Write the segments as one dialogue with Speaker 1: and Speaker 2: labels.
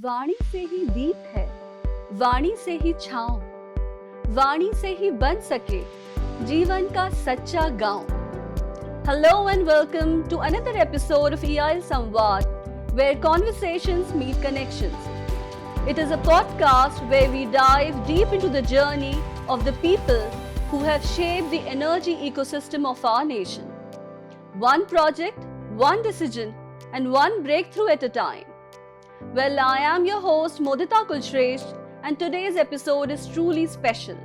Speaker 1: वाणी से ही दीप है, वाणी से ही छांव, वाणी से ही बन सके जीवन का सच्चा गांव. Hello and welcome to another episode of EIL Samvaad, where conversations meet connections. It is a podcast where we dive deep into the journey of the people who have shaped the energy ecosystem of our nation. One project, one decision, and one breakthrough at a time. Well, I am your host Modita Kulshresht, and today's episode is truly special.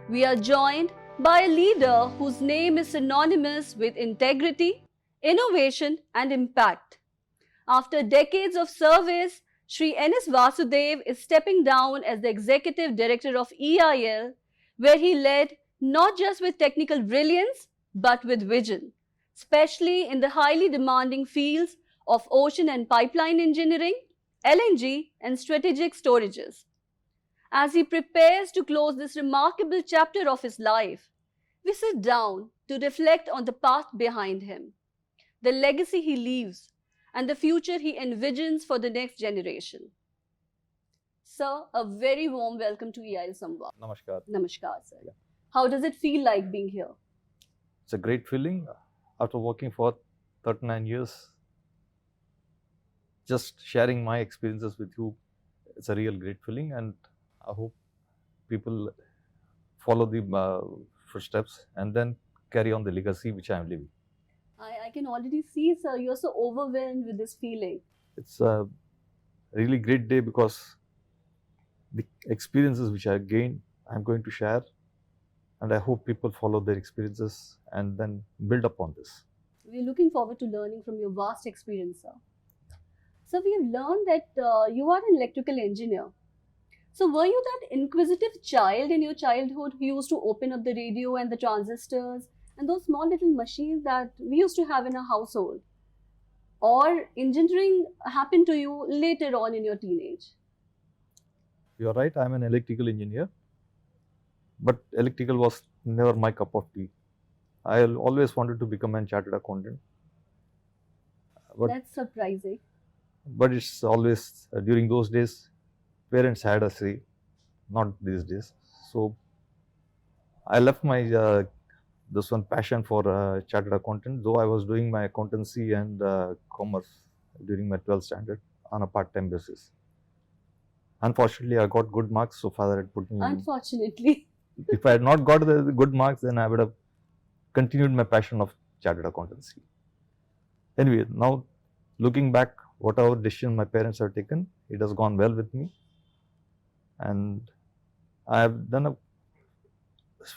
Speaker 1: We are joined by a leader whose name is synonymous with integrity, innovation, and impact. After decades of service, Shri NS Vasudev is stepping down as the Executive Director of EIL, where he led not just with technical brilliance but with vision, especially in the highly demanding fields of ocean and pipeline engineering, LNG, and strategic storages. As he prepares to close this remarkable chapter of his life, we sit down to reflect on the path behind him, the legacy he leaves, and the future he envisions for the next generation. Sir, a very warm welcome to EIL Samvaad.
Speaker 2: Namaskar.
Speaker 1: Namaskar, sir.
Speaker 2: Yeah.
Speaker 1: How does it feel like being here?
Speaker 2: It's a great feeling. After working for 39 years, just sharing my experiences with you, it's a real great feeling, and I hope people follow the footsteps and then carry on the legacy which I am leaving.
Speaker 1: I can already see, sir, you're so overwhelmed with this feeling.
Speaker 2: It's a really great day because the experiences which I gained, I'm going to share, and I hope people follow their experiences and then build upon this.
Speaker 1: We're looking forward to learning from your vast experience, sir. So we have learned that you are an electrical engineer. So were you that inquisitive child in your childhood who used to open up the radio and the transistors and those small little machines that we used to have in our household? Or engineering happened to you later on in your teenage?
Speaker 2: You're right, I'm an electrical engineer, but electrical was never my cup of tea. I always wanted to become a chartered accountant.
Speaker 1: That's surprising.
Speaker 2: But it's always, during those days, parents had a say, not these days. So I left my this one passion for chartered accountant, though I was doing my accountancy and commerce during my 12th standard on a part-time basis. Unfortunately, I got good marks, so father had put me.
Speaker 1: Unfortunately.
Speaker 2: If I had not got the good marks, then I would have continued my passion of chartered accountancy. Anyway, now looking back, whatever decision my parents have taken, it has gone well with me, and I have done a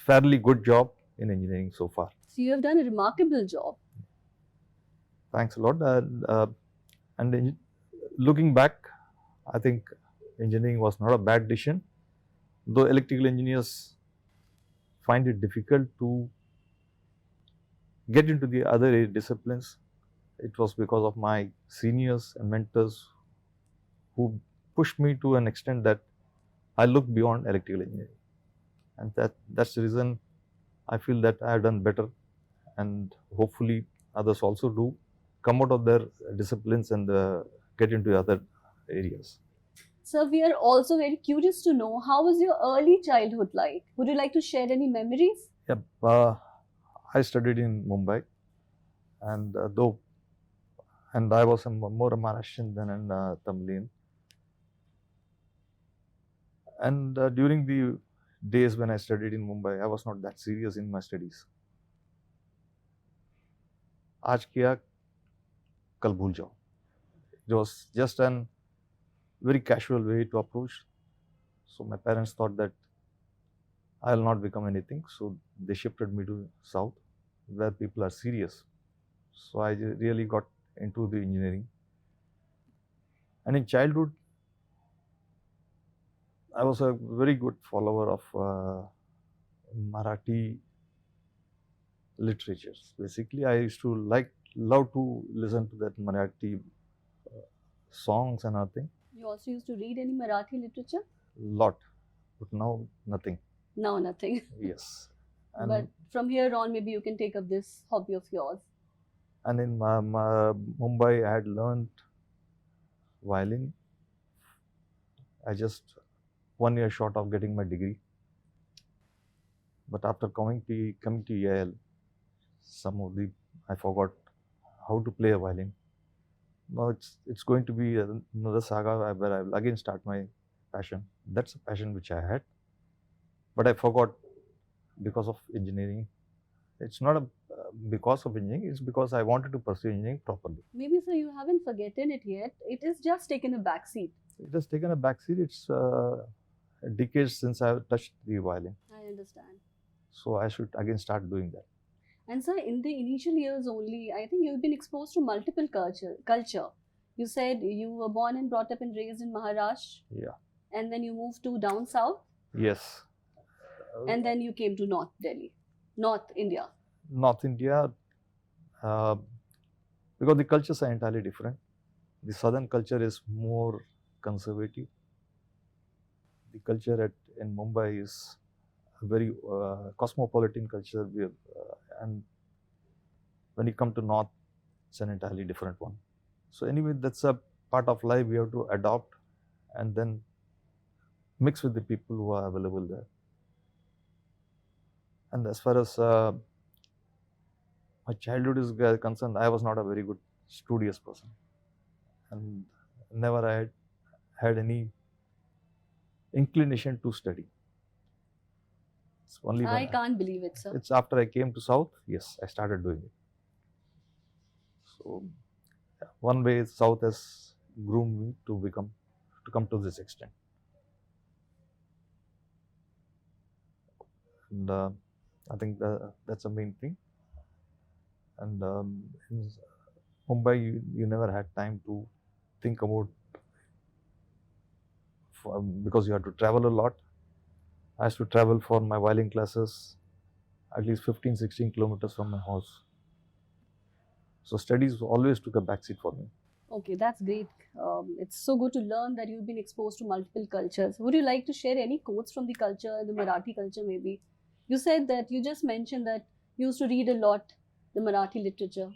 Speaker 2: fairly good job in engineering so far.
Speaker 1: So you have done a remarkable job.
Speaker 2: Thanks a lot. And looking back, I think engineering was not a bad decision, though electrical engineers find it difficult to get into the other disciplines. It was because of my seniors and mentors who pushed me to an extent that I look beyond electrical engineering, and that's the reason I feel that I have done better, and hopefully others also do come out of their disciplines and get into other areas.
Speaker 1: Sir, we are also very curious to know, how was your early childhood like? Would you like to share any memories?
Speaker 2: Yeah, I studied in Mumbai, and I was more a Maharashtrian than a Tamilian. And during the days when I studied in Mumbai, I was not that serious in my studies. आज किया, कल भूल जाओ. It was just a very casual way to approach. So my parents thought that I will not become anything. So they shifted me to South, where people are serious. So I really got into the engineering. And in childhood, I was a very good follower of Marathi literatures. Basically, I used to love to listen to that Marathi songs and everything.
Speaker 1: You also used to read any Marathi literature?
Speaker 2: Lot, but now nothing.
Speaker 1: Now nothing.
Speaker 2: Yes. And
Speaker 1: But from here on, maybe you can take up this hobby of yours.
Speaker 2: and in Mumbai, I had learned violin. I just 1 year short of getting my degree. But after coming to EIL, some of the I forgot how to play a violin. Now it's going to be another saga where I will again start my passion. That's a passion which I had, but I forgot because of engineering. It's not because of engineering. It's because I wanted to pursue engineering properly.
Speaker 1: Maybe, sir, you haven't forgotten it yet. It is just taken a back seat.
Speaker 2: It has taken a backseat. It's decades since I have touched the violin,
Speaker 1: I understand.
Speaker 2: so I should again start doing that.
Speaker 1: And sir, in the initial years only, I think you've been exposed to multiple culture. You said you were born and brought up and raised in Maharashtra,
Speaker 2: Yeah.
Speaker 1: and then you moved to down south,
Speaker 2: Yes.
Speaker 1: and then you came to North Delhi, North India.
Speaker 2: North India, uh, because the cultures are entirely different. The southern culture is more conservative. The culture in Mumbai is a very cosmopolitan culture, and when you come to North, it's an entirely different one. So anyway, that's a part of life we have to adopt and then mix with the people who are available there. And as far as my childhood is concerned, I was not a very good studious person, and never I had any inclination to study. It's only
Speaker 1: I can't believe it, sir.
Speaker 2: It's after I came to South, yes, I started doing it. So one way South has groomed me to come to this extent. And I think that's the main thing. And in Mumbai, you never had time to think about because you had to travel a lot. I used to travel for my violin classes at least 15-16 kilometers from my house. So studies always took a backseat for me.
Speaker 1: Okay, that's great. It's so good to learn that you've been exposed to multiple cultures. Would you like to share any quotes from the culture, the Marathi culture maybe? You said that you just mentioned that you used to read a lot the Marathi literature.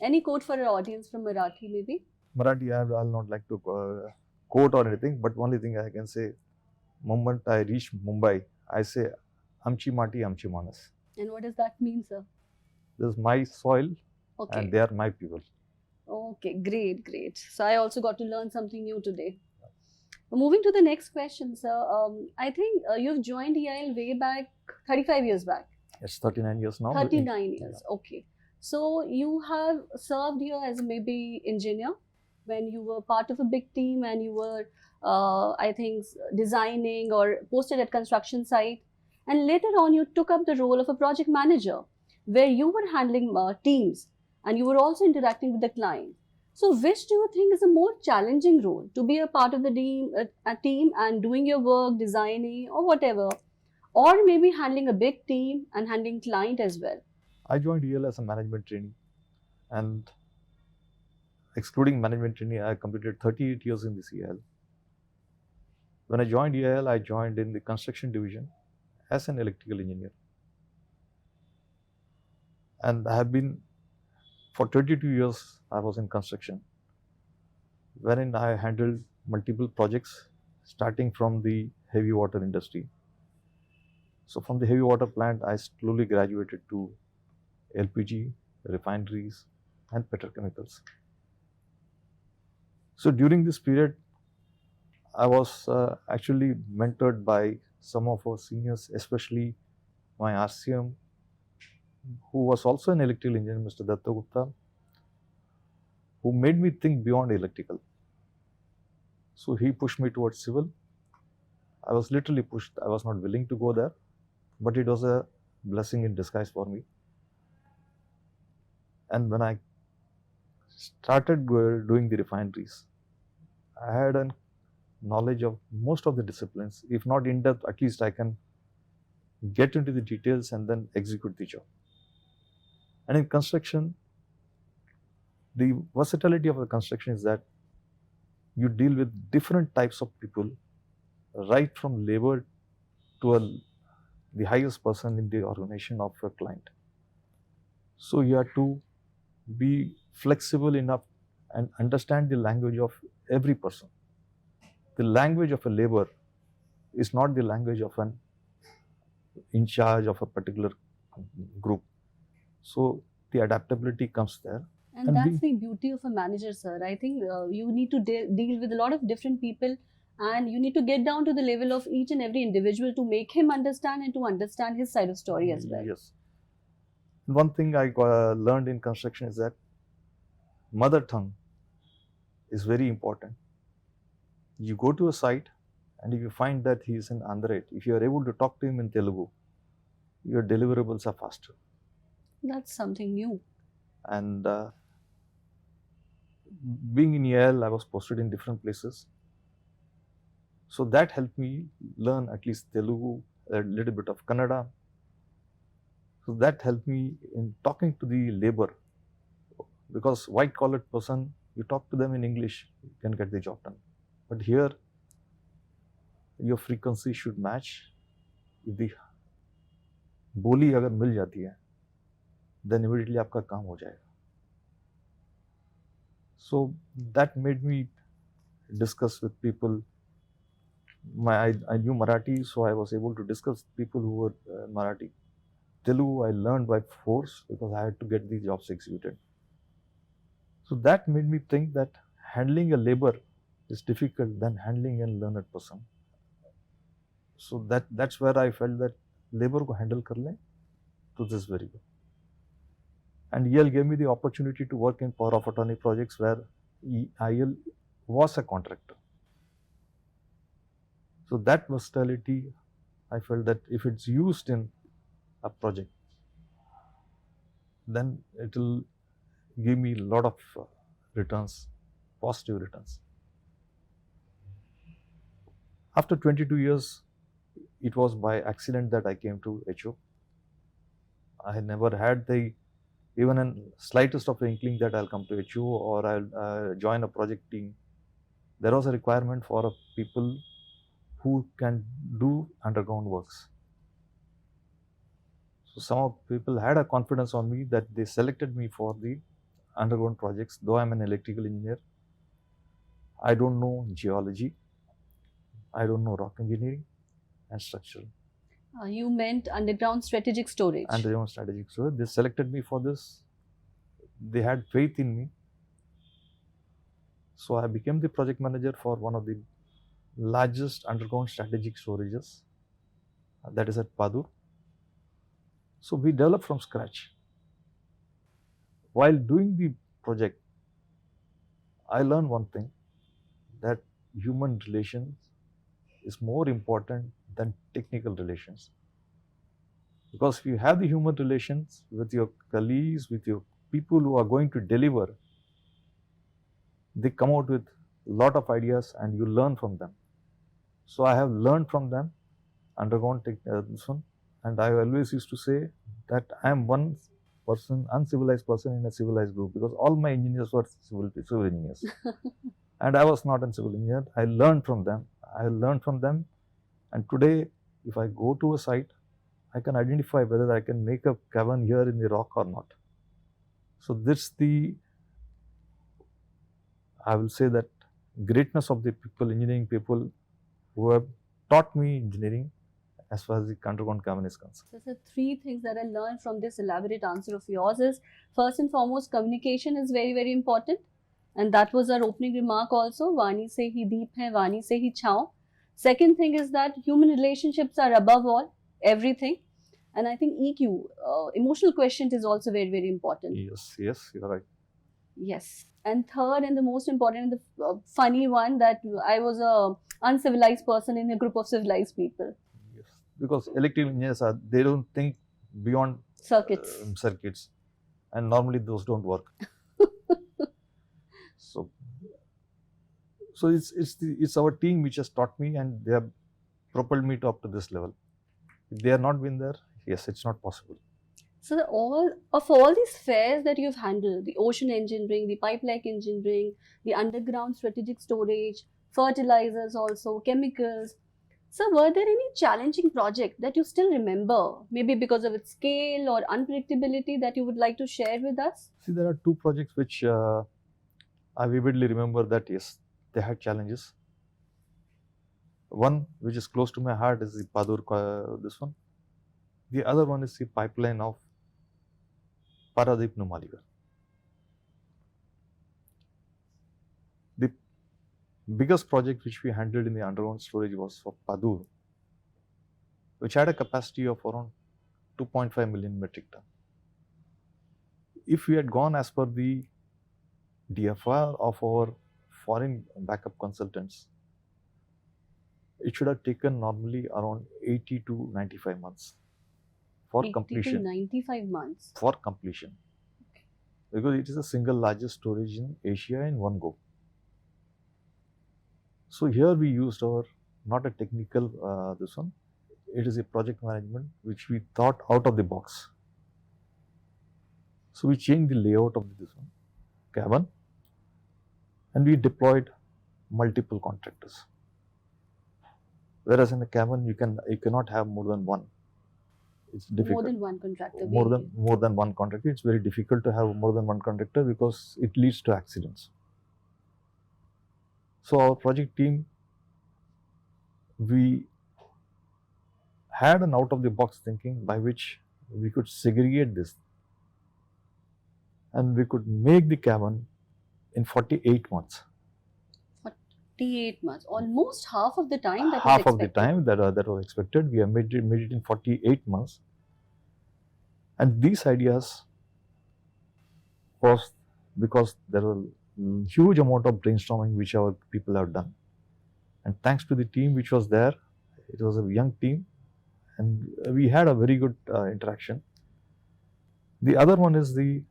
Speaker 1: Any quote for our audience from Marathi maybe?
Speaker 2: Marathi, I'll not like to quote or anything, but only thing I can say, moment I reach Mumbai, I say, Amchi Mati, Amchi Manas.
Speaker 1: And what does that mean, sir?
Speaker 2: This is my soil
Speaker 1: Okay.
Speaker 2: and they are my people.
Speaker 1: Okay, great, great. So I also got to learn something new today. Moving to the next question, sir. I think you've joined EIL way back 35 years back.
Speaker 2: It's 39 years now.
Speaker 1: 39 years, okay. So you have served here as maybe engineer when you were part of a big team and you were, I think, designing or posted at construction site. And later on, you took up the role of a project manager where you were handling teams and you were also interacting with the client. So which do you think is a more challenging role, to be a part of the team and doing your work, designing or whatever, or maybe handling a big team and handling client as well?
Speaker 2: I joined EIL as a management trainee, and excluding management trainee, I completed 38 years in this EIL. When I joined EIL, I joined in the construction division as an electrical engineer. And I have been, for 22 years, I was in construction, wherein I handled multiple projects starting from the heavy water industry. So from the heavy water plant, I slowly graduated to LPG, refineries, and petrochemicals. So during this period, I was actually mentored by some of our seniors, especially my RCM, who was also an electrical engineer, Mr. Datta Gupta, who made me think beyond electrical. So he pushed me towards civil. I was literally pushed. I was not willing to go there, but it was a blessing in disguise for me. And when I started doing the refineries, I had a knowledge of most of the disciplines. If not in depth, at least I can get into the details and then execute the job. And in construction, the versatility of the construction is that you deal with different types of people, right from labor to a the highest person in the organization of a client. So you have to be flexible enough and understand the language of every person. The language of a labor is not the language of an in charge of a particular group. So the adaptability comes there.
Speaker 1: And that's the beauty of a manager, sir. I think you need to deal with a lot of different people, and you need to get down to the level of each and every individual to make him understand and to understand his side of story as well.
Speaker 2: Yes. One thing I learned in construction is that mother tongue is very important. You go to a site, and if you find that he is an Andhra, if you are able to talk to him in Telugu, your deliverables are faster.
Speaker 1: That's something new.
Speaker 2: And being in EIL, I was posted in different places. So that helped me learn at least Telugu, a little bit of Kannada. So that helped me in talking to the labor. Because white collar person, you talk to them in English, you can get the job done. But here, your frequency should match. If the बोली अगर मिल जाती है, then immediately आपका काम हो जाएगा. So that made me discuss with people. I knew Marathi, so I was able to discuss with people who were Marathi. Telugu I learned by force because I had to get the jobs executed. So that made me think that handling a labor is difficult than handling a learned person. So that's where I felt that labor को handle कर लें, तो this is very good. And EIL gave me the opportunity to work in power of attorney projects where EIL was a contractor. So that versatility, I felt that if it's used in a project, then it will give me a lot of returns, positive returns. After 22 years, it was by accident that I came to HO. I had never had even a slightest of inkling that I'll come to HO or I'll join a project team. There was a requirement for people who can do underground works. So some people had a confidence on me that they selected me for the underground projects. Though I'm an electrical engineer, I don't know geology, I don't know rock engineering and structural.
Speaker 1: You meant underground strategic storage.
Speaker 2: Underground strategic storage. They selected me for this. They had faith in me. So I became the project manager for one of the largest underground strategic storages, that is at Padur. So we developed from scratch. While doing the project, I learned one thing, that human relations is more important than technical relations. Because if you have the human relations with your colleagues, with your people who are going to deliver, they come out with a lot of ideas and you learn from them. So I have learned from them, undergone this one, and I always used to say that I am one person, uncivilized person in a civilized group, because all my engineers were civil engineers. And I was not a civil engineer. I learned from them. And today, if I go to a site, I can identify whether I can make a cavern here in the rock or not. So this I will say that greatness of the people, engineering people who have taught me engineering as far as the underground cavern is concerned.
Speaker 1: So the three things that I learned from this elaborate answer of yours is, first and foremost, communication is very, very important. And that was our opening remark also, Vani se hi deep hai, Vani se hi chhao. Second thing is that human relationships are above all, everything. And I think EQ, emotional quotient, is also very, very important.
Speaker 2: Yes, you're right.
Speaker 1: Yes. And third, and the most important, and the funny one, that I was a uncivilized person in a group of civilized people.
Speaker 2: Yes, because electrical engineers they don't think beyond circuits, and normally those don't work. So it's our team which has taught me, and they have propelled me up to this level. If they have not been there, yes, it's not possible.
Speaker 1: So all these fairs that you've handled, the ocean engineering, the pipeline engineering, the underground strategic storage, fertilizers also, chemicals, So, were there any challenging project that you still remember, maybe because of its scale or unpredictability, that you would like to share with us?
Speaker 2: See, there are two projects which I vividly remember that yes, they had challenges. One which is close to my heart is the Padur, this one. The other one is the pipeline of Paradip Numaligarh. The biggest project which we handled in the underground storage was for Padur, which had a capacity of around 2.5 million metric ton. If we had gone as per the DFR of our foreign backup consultants, it should have taken normally around 80 to 95 months for
Speaker 1: 80
Speaker 2: completion.
Speaker 1: to 95 months.
Speaker 2: For completion. Because it is the single largest storage in Asia in one go. So here we used our, not a technical this one, it is a project management which we thought out of the box. So we changed the layout of this one, cabin, and we deployed multiple contractors. Whereas in a cabin you cannot have more than one. It's difficult.
Speaker 1: More than one contractor.
Speaker 2: More than one contractor. It's very difficult to have more than one contractor because it leads to accidents. So our project team, we had an out of the box thinking by which we could segregate this and we could make the cabin in 48 months.
Speaker 1: 48 months, almost half of the time that
Speaker 2: half
Speaker 1: was
Speaker 2: of the time that was expected. We have made it in 48 months. And these ideas was because there was a huge amount of brainstorming which our people have done. And thanks to the team which was there, it was a young team and we had a very good interaction. The other one is the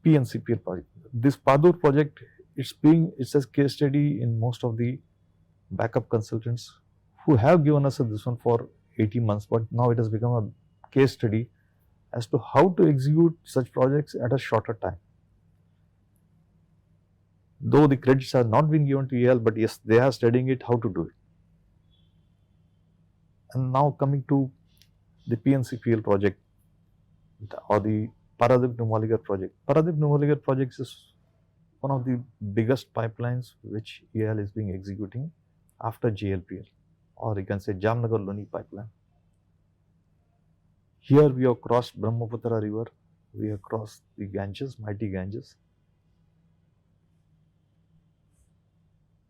Speaker 2: PNCPL project. This Padur project, it's a case study in most of the backup consultants who have given us this one for 18 months, but now it has become a case study as to how to execute such projects at a shorter time. Though the credits have not been given to EIL, but yes, they are studying it, how to do it. And now coming to the PNCPL project or the Paradip Numaligarh project. Paradip Numaligarh project is one of the biggest pipelines which EIL is being executing after JLPL, or you can say Jamnagar Loni pipeline. Here we have crossed Brahmaputra river, we have crossed the Ganges, mighty Ganges.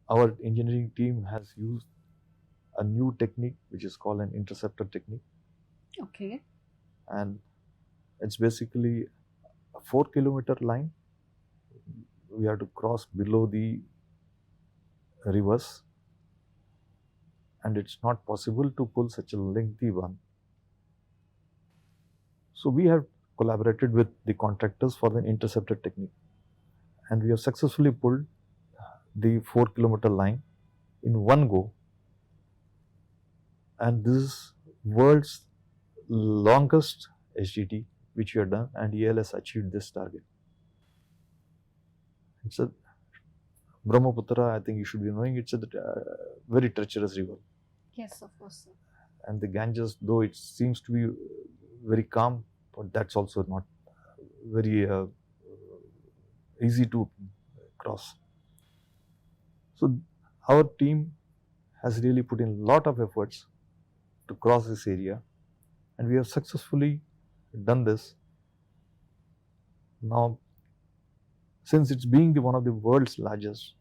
Speaker 2: Our engineering team has used a new technique which is called an interceptor technique.
Speaker 1: Okay.
Speaker 2: And it's basically a 4-kilometer line. We have to cross below the rivers, and it's not possible to pull such a lengthy one. So we have collaborated with the contractors for the interceptor technique, and we have successfully pulled the 4-kilometer line in one go. And this is world's longest HDT which we have done, and EIL has achieved this target. It's a Brahmaputra, I think you should be knowing, it's a very treacherous river.
Speaker 1: Yes, of course, sir.
Speaker 2: And the Ganges, though it seems to be very calm, but that's also not very easy to cross. So our team has really put in a lot of efforts to cross this area, and we have successfully done this. Now, since it's being one of the world's largest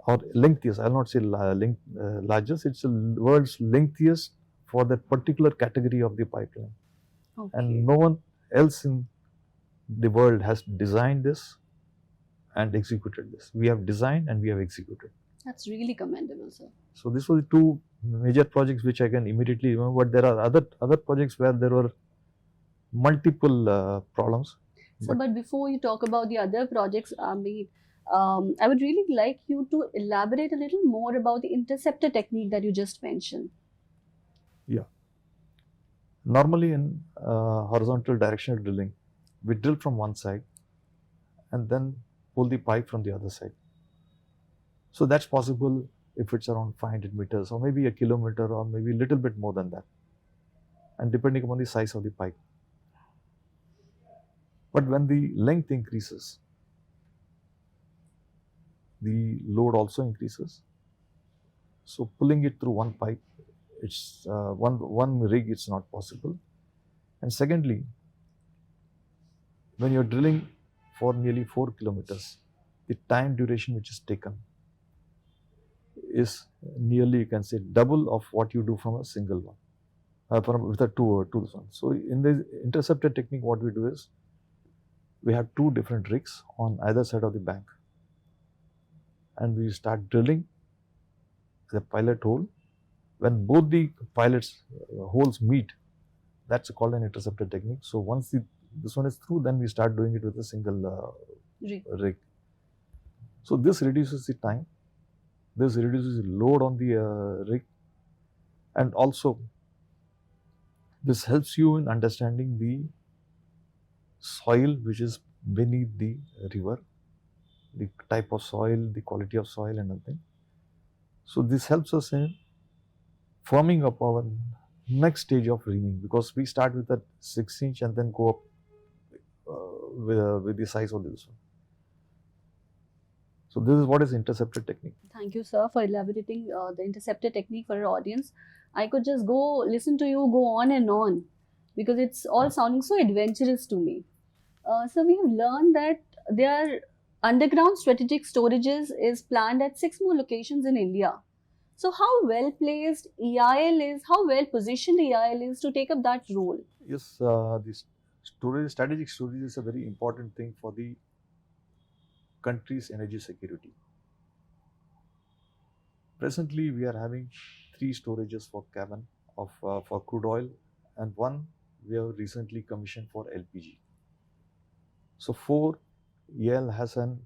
Speaker 2: or lengthiest, I will not say largest, it's the world's lengthiest for that particular category of the pipeline.
Speaker 1: Okay.
Speaker 2: And no one else in the world has designed this and executed this. We have designed and we have executed.
Speaker 1: That's really commendable, sir.
Speaker 2: So this was the two major projects which I can immediately remember, but there are other projects where there were multiple problems.
Speaker 1: So, but before you talk about the other projects, I would really like you to elaborate a little more about the interceptor technique that you just mentioned.
Speaker 2: Yeah. Normally in horizontal directional drilling, we drill from one side and then pull the pipe from the other side. So that's possible if it's around 500 meters or maybe a kilometer or maybe a little bit more than that, and depending upon the size of the pipe. But when the length increases, the load also increases. So pulling it through one pipe, it's one rig, it's not possible. And secondly, when you're drilling for nearly 4 kilometers, the time duration which is taken is nearly, you can say, double of what you do from a single one, with a two one. So in the interceptor technique, what we do is we have two different rigs on either side of the bank, and we start drilling the pilot hole. When both the pilots holes meet, that's called an interceptor technique. So once this one is through, then we start doing it with a single rig. So this reduces the time, this reduces the load on the rig, and also this helps you in understanding the soil which is beneath the river, the type of soil, the quality of soil and everything. So this helps us in forming up our next stage of reaming, because we start with a 6-inch and then go up with the size of this one. So this is what is interceptor technique.
Speaker 1: Thank you, sir, for elaborating the interceptor technique for our audience. I could just go listen to you go on and on, because it's all sounding so adventurous to me. So we have learned that there are underground strategic storages is planned at 6 more locations in India. So how well placed EIL is, how well positioned EIL is to take up that role?
Speaker 2: Yes, this strategic storage is a very important thing for the country's energy security. Presently, we are having 3 storages for cavern for crude oil, and 1 we have recently commissioned for LPG. So 4, EIL has an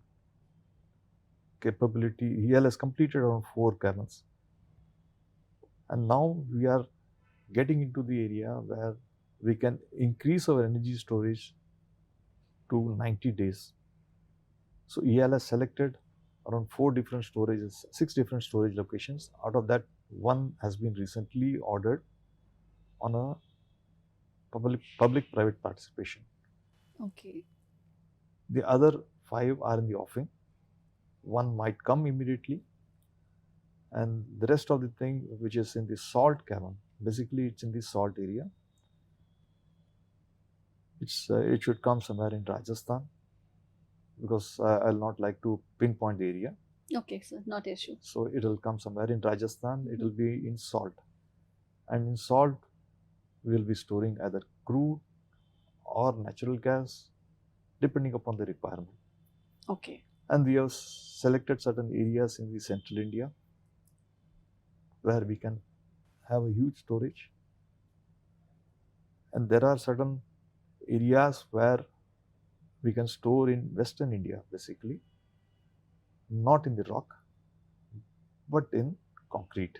Speaker 2: capability. EIL has completed around 4 caverns, and now we are getting into the area where we can increase our energy storage to 90 days. So EIL has selected around 4 different storages, 6 different storage locations. Out of that, 1 has been recently ordered on a public-private participation.
Speaker 1: Okay.
Speaker 2: The other 5 are in the offing. 1 might come immediately, and the rest of the thing which is in the salt cavern, basically it's in the salt area. It should come somewhere in Rajasthan, because I'll not like to pinpoint the area.
Speaker 1: Okay, sir, not issue.
Speaker 2: So it will come somewhere in Rajasthan. It will be in salt, and in salt we will be storing either crude or natural gas, depending upon the requirement.
Speaker 1: Okay.
Speaker 2: And we have selected certain areas in the central India where we can have a huge storage, and there are certain areas where we can store in western India, basically not in the rock but in concrete.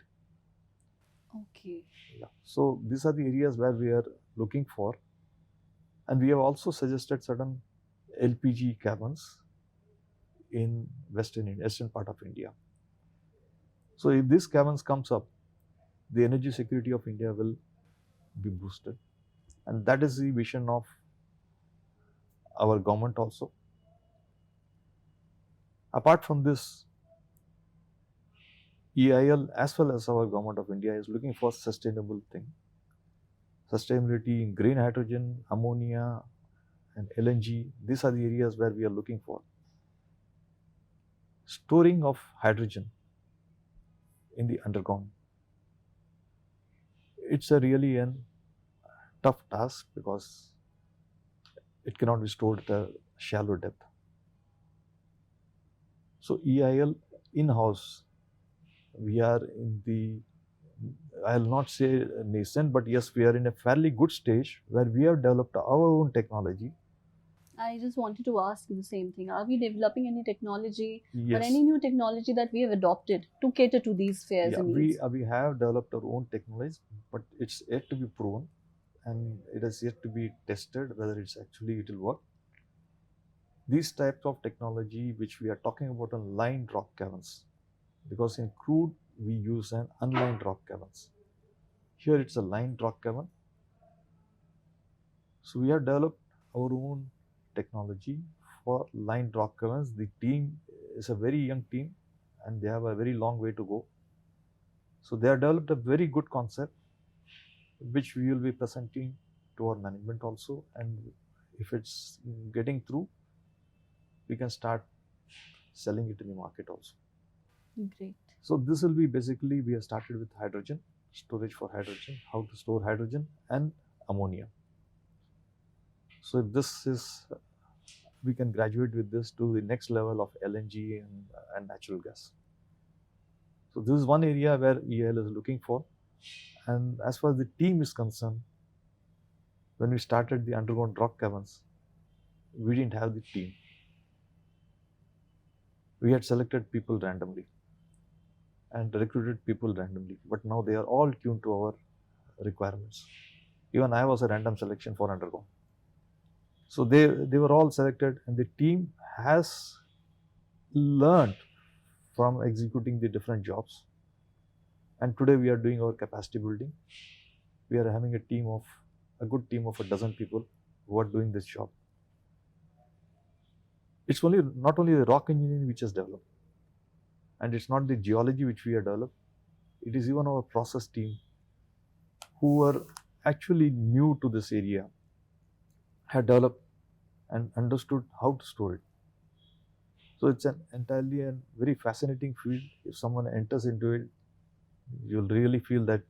Speaker 1: Okay.
Speaker 2: Yeah. So these are the areas where we are looking for, and we have also suggested certain LPG caverns in western part of India. So if this caverns comes up, the energy security of India will be boosted, and that is the vision of our government also. Apart from this, EIL as well as our government of India is looking for sustainable thing. Sustainability in green hydrogen, ammonia and LNG, these are the areas where we are looking for. Storing of hydrogen in the underground, it's a really a tough task, because it cannot be stored at a shallow depth. So EIL in-house, we are in the, I'll not say nascent, but yes, we are in a fairly good stage where we have developed our own technology.
Speaker 1: I just wanted to ask you the same thing. Are we developing any technology
Speaker 2: Yes.
Speaker 1: or any new technology that we have adopted to cater to these fares
Speaker 2: Yeah,
Speaker 1: and needs?
Speaker 2: we have developed our own technology, but it's yet to be proven, and it is yet to be tested whether it will work. These types of technology which we are talking about on lined rock caverns, because in crude we use an unlined rock caverns. Here it's a lined rock cavern. So we have developed our own technology for lined rock caverns. The team is a very young team and they have a very long way to go. So they have developed a very good concept which we will be presenting to our management also, and if it's getting through, we can start selling it in the market also.
Speaker 1: Great.
Speaker 2: So this will be basically, we have started with hydrogen, storage for hydrogen, how to store hydrogen and ammonia. So if this is, we can graduate with this to the next level of LNG and natural gas. So this is one area where EIL is looking for. And as far as the team is concerned, when we started the underground rock caverns, we didn't have the team. We had selected people randomly and recruited people randomly, but now they are all tuned to our requirements. Even I was a random selection for underground. So they were all selected, and the team has learned from executing the different jobs. And today we are doing our capacity building. We are having a good team of a dozen people who are doing this job. It's not only the rock engineering which has developed, and it's not the geology which we have developed. It is even our process team who are actually new to this area, had developed and understood how to store it. So it's an entirely and very fascinating field. If someone enters into it, you'll really feel that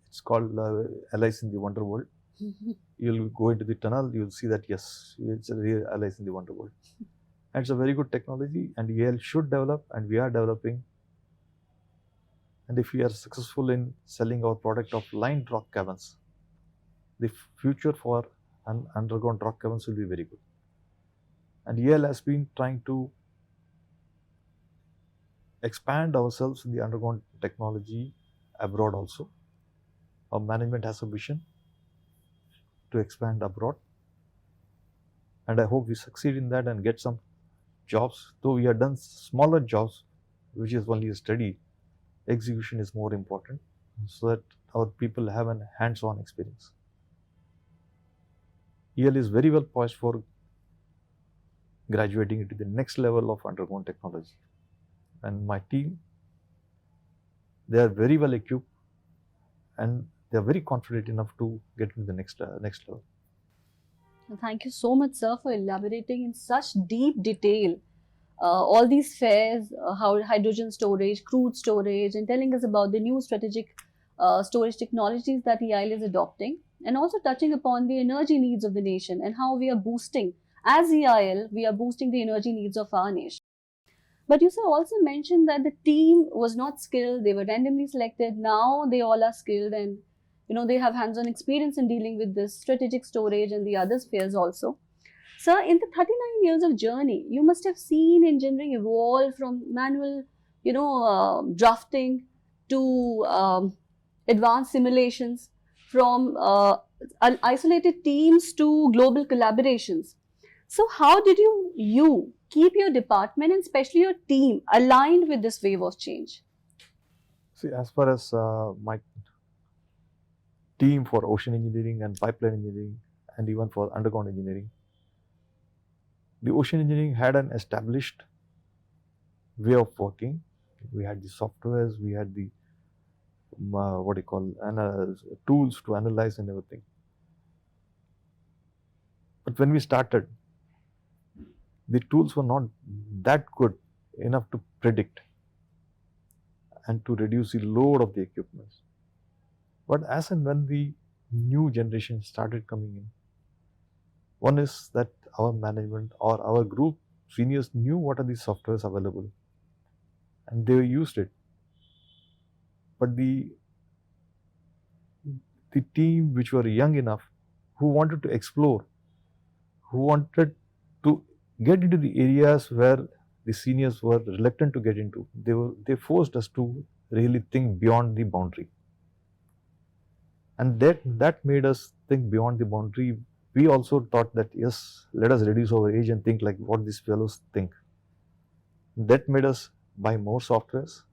Speaker 2: it's called Alice in the Wonder World. You'll go into the tunnel, you'll see that yes, it's a real Alice in the Wonder World. And it's a very good technology, and EIL should develop, and we are developing. And if we are successful in selling our product of lined rock caverns, the future for an underground rock caverns will be very good. And EIL has been trying to expand ourselves in the underground technology abroad also. Our management has a vision to expand abroad, and I hope we succeed in that and get some jobs. Though we have done smaller jobs, which is only a study, execution is more important, so that our people have a hands-on experience. EIL is very well poised for graduating into the next level of underground technology. And my team, they are very well equipped, and they are very confident enough to get into the next level.
Speaker 1: Thank you so much, sir, for elaborating in such deep detail all these fairs, how hydrogen storage, crude storage, and telling us about the new strategic storage technologies that EIL is adopting, and also touching upon the energy needs of the nation and how we are boosting, as EIL, we are boosting the energy needs of our nation. But you sir also mentioned that the team was not skilled, they were randomly selected. Now they all are skilled, and they have hands-on experience in dealing with this strategic storage and the other spheres also. Sir, in the 39 years of journey, you must have seen engineering evolve from manual, drafting to advanced simulations, from isolated teams to global collaborations. So how did you keep your department and especially your team aligned with this wave of change?
Speaker 2: See, as far as my team for ocean engineering and pipeline engineering, and even for underground engineering, the ocean engineering had an established way of working. We had the softwares, we had the tools to analyze and everything. But when we started, the tools were not that good enough to predict and to reduce the load of the equipment. But as and when the new generation started coming in, one is that our management or our group seniors knew what are the softwares available, and they used it. But the team which were young enough, who wanted to explore, who wanted to get into the areas where the seniors were reluctant to get into, they forced us to really think beyond the boundary. And that made us think beyond the boundary. We also thought that yes, let us reduce our age and think like what these fellows think. That made us buy more softwares,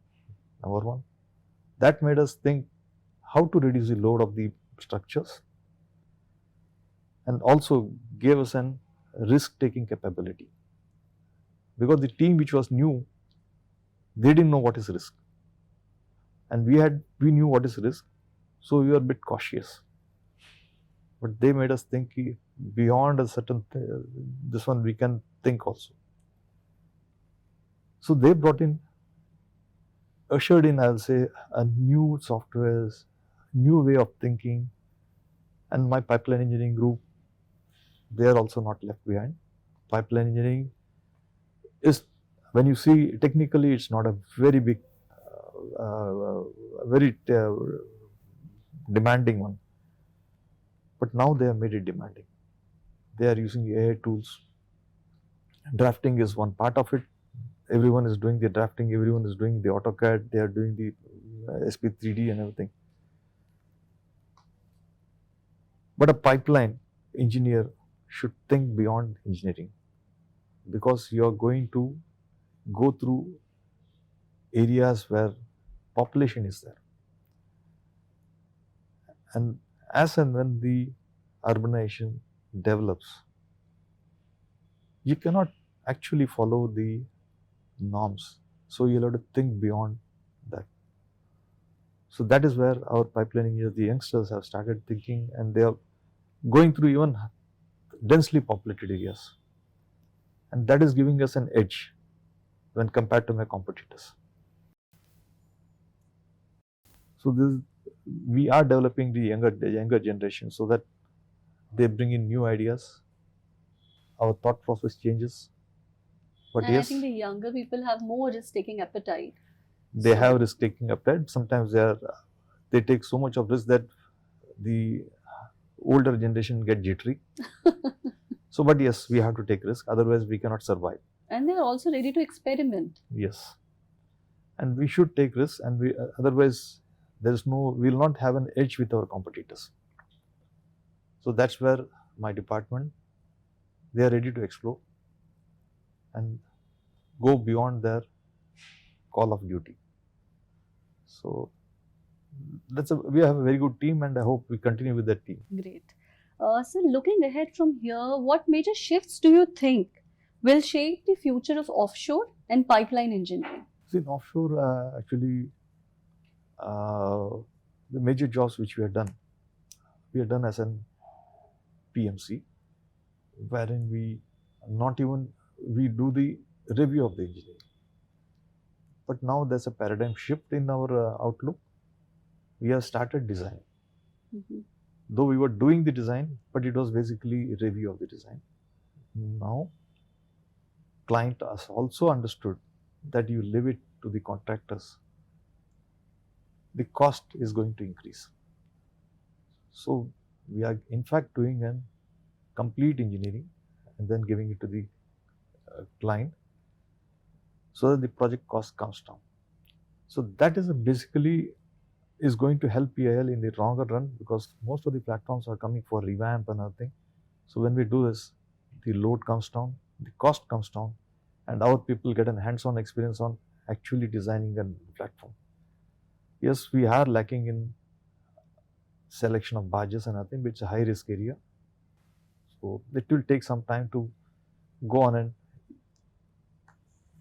Speaker 2: number one. That made us think how to reduce the load of the structures, and also gave us an risk-taking capability. Because the team which was new, they didn't know what is risk, and we knew what is risk, so we were a bit cautious. But they made us think beyond a certain this one we can think also. So they brought in, ushered in, I'll say, a new softwares, new way of thinking, and my pipeline engineering group, they are also not left behind. Pipeline engineering is, when you see technically, it's not a very big, very demanding one. But now they have made it demanding. They are using AI tools. Drafting is one part of it. Everyone is doing the drafting, everyone is doing the AutoCAD, they are doing the SP3D and everything. But a pipeline engineer should think beyond engineering, because you are going to go through areas where population is there. And as and when the urbanization develops, you cannot actually follow the norms. So you'll have to think beyond that. So that is where our pipeline engineers, the youngsters, have started thinking, and they are going through even densely populated areas. And that is giving us an edge when compared to my competitors. So we are developing the younger generation so that they bring in new ideas. Our thought process changes. But
Speaker 1: and
Speaker 2: yes,
Speaker 1: I think the younger people have more risk-taking appetite.
Speaker 2: They have risk-taking appetite. Sometimes they take so much of risk that the older generation get jittery. So, but yes, we have to take risk. Otherwise, we cannot survive.
Speaker 1: And they are also ready to experiment.
Speaker 2: Yes, and we should take risks. And otherwise, we will not have an edge with our competitors. So that's where my department, they are ready to explore and go beyond their call of duty. So we have a very good team, and I hope we continue with that team.
Speaker 1: Great. So looking ahead from here, what major shifts do you think will shape the future of offshore and pipeline engineering?
Speaker 2: See, in offshore, actually, the major jobs which we have done as an PMC, wherein we do the review of the engineering. But now there's a paradigm shift in our outlook. We have started design. Though we were doing the design, but it was basically a review of the design. Now, client has also understood that you leave it to the contractors, the cost is going to increase. So we are in fact doing a complete engineering and then giving it to the client, so that the project cost comes down. So that is basically is going to help EIL in the longer run, because most of the platforms are coming for revamp and other thing. So when we do this, the load comes down, the cost comes down, and our people get a hands-on experience on actually designing a platform. Yes, we are lacking in selection of barges and nothing, but it's a high-risk area. So it will take some time to go on an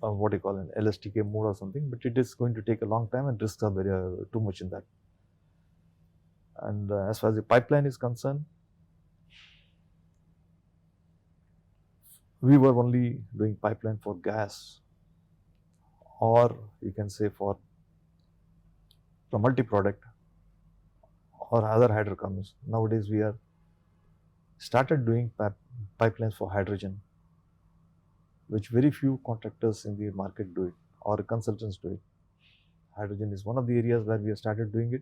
Speaker 2: what do you call an LSTK mode or something, but it is going to take a long time, and risks are very too much in that. And as far as the pipeline is concerned, we were only doing pipeline for gas, or you can say for multi-product or other hydrocarbons. Nowadays we are started doing pipelines for hydrogen, which very few contractors in the market do it, or consultants do it. Hydrogen is one of the areas where we have started doing it.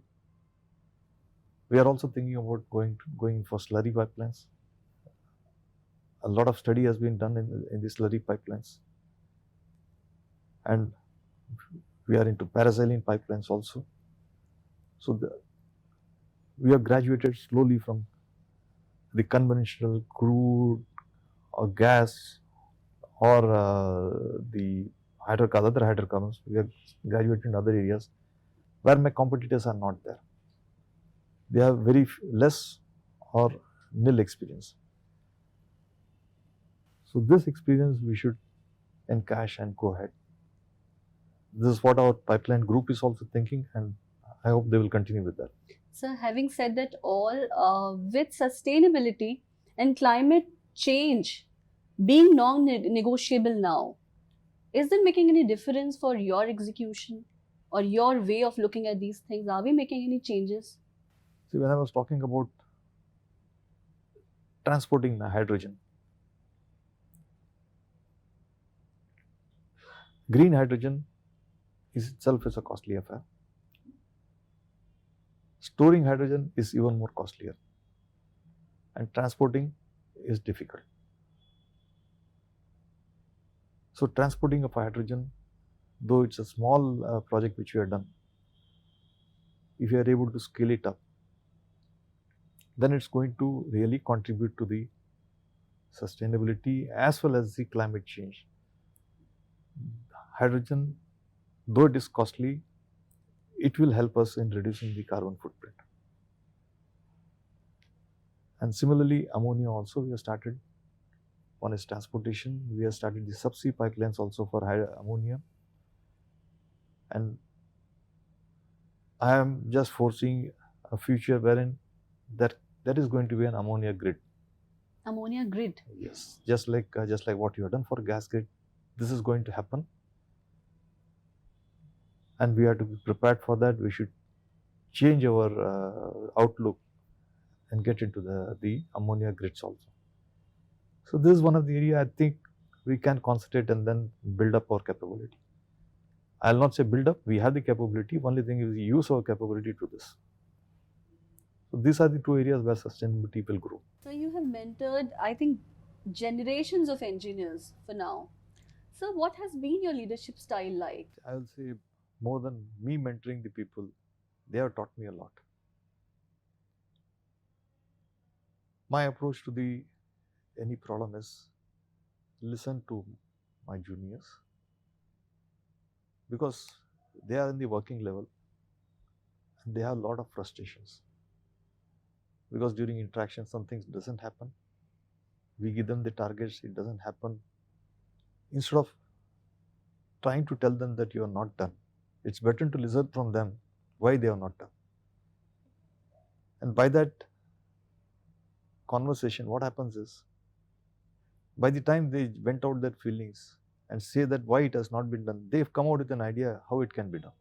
Speaker 2: We are also thinking about going for slurry pipelines. A lot of study has been done in the slurry pipelines, and we are into paraxylene pipelines also. So we have graduated slowly from the conventional crude or gas or the other hydrocarbons. We are graduating in other areas where my competitors are not there. They have very less or nil experience. So this experience we should encash and go ahead. This is what our pipeline group is also thinking, and I hope they will continue with that.
Speaker 1: So, having said that, all with sustainability and climate change being non-negotiable now, is it making any difference for your execution or your way of looking at these things? Are we making any changes?
Speaker 2: See, when I was talking about transporting the hydrogen, green hydrogen is itself is a costly affair. Storing hydrogen is even more costlier, and transporting is difficult. So transporting of hydrogen, though it's a small project which we have done, if you are able to scale it up, then it's going to really contribute to the sustainability as well as the climate change. Hydrogen, though it is costly, it will help us in reducing the carbon footprint. And similarly, ammonia also we have started. One is transportation. We have started the subsea pipelines also for ammonia. And I am just foreseeing a future wherein there is going to be an ammonia grid.
Speaker 1: Ammonia grid.
Speaker 2: Yes, just like what you have done for gas grid, this is going to happen, and we have to be prepared for that. We should change our outlook and get into the ammonia grids also. So this is one of the area I think we can concentrate and then build up our capability. I'll not say build up, we have the capability, only thing is use our capability to this. So these are the two areas where sustainability will grow.
Speaker 1: So you have mentored, I think, generations of engineers for now. So what has been your leadership style like?
Speaker 2: I will say more than me mentoring the people, they have taught me a lot. My approach to any problem is listen to my juniors, because they are in the working level and they have a lot of frustrations, because during interaction some things doesn't happen. We give them the targets, it doesn't happen. Instead of trying to tell them that you are not done, it's better to listen from them why they are not done. And by that conversation, what happens is, by the time they vent out their feelings and say that why it has not been done, they've come out with an idea how it can be done.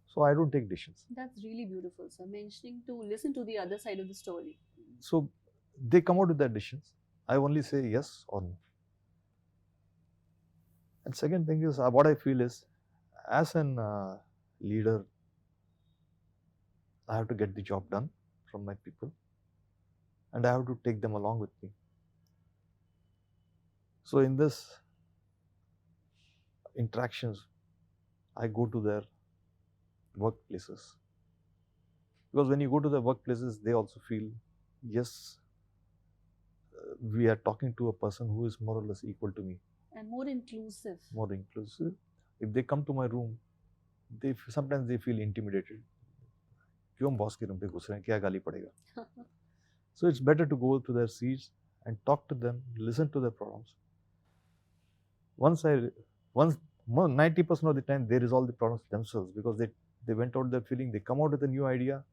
Speaker 2: So I don't take decisions.
Speaker 1: That's really beautiful, sir. Mentioning to listen to the other side of the story.
Speaker 2: So they come out with their decisions. I only say yes or no. And second thing is, what I feel is, as an leader, I have to get the job done from my people, and I have to take them along with me. So in this interactions, I go to their workplaces, because when you go to the workplaces, they also feel, yes, we are talking to a person who is more or less equal to me.
Speaker 1: And more inclusive.
Speaker 2: More inclusive. If they come to my room, sometimes they feel intimidated. क्यों हम boss के room पे घुस रहे हैं, क्या गाली पड़ेगा? So it's better to go to their seats and talk to them, listen to their problems. Once 90% of the time they resolve the problems themselves, because they went out their feeling, they come out with a new idea,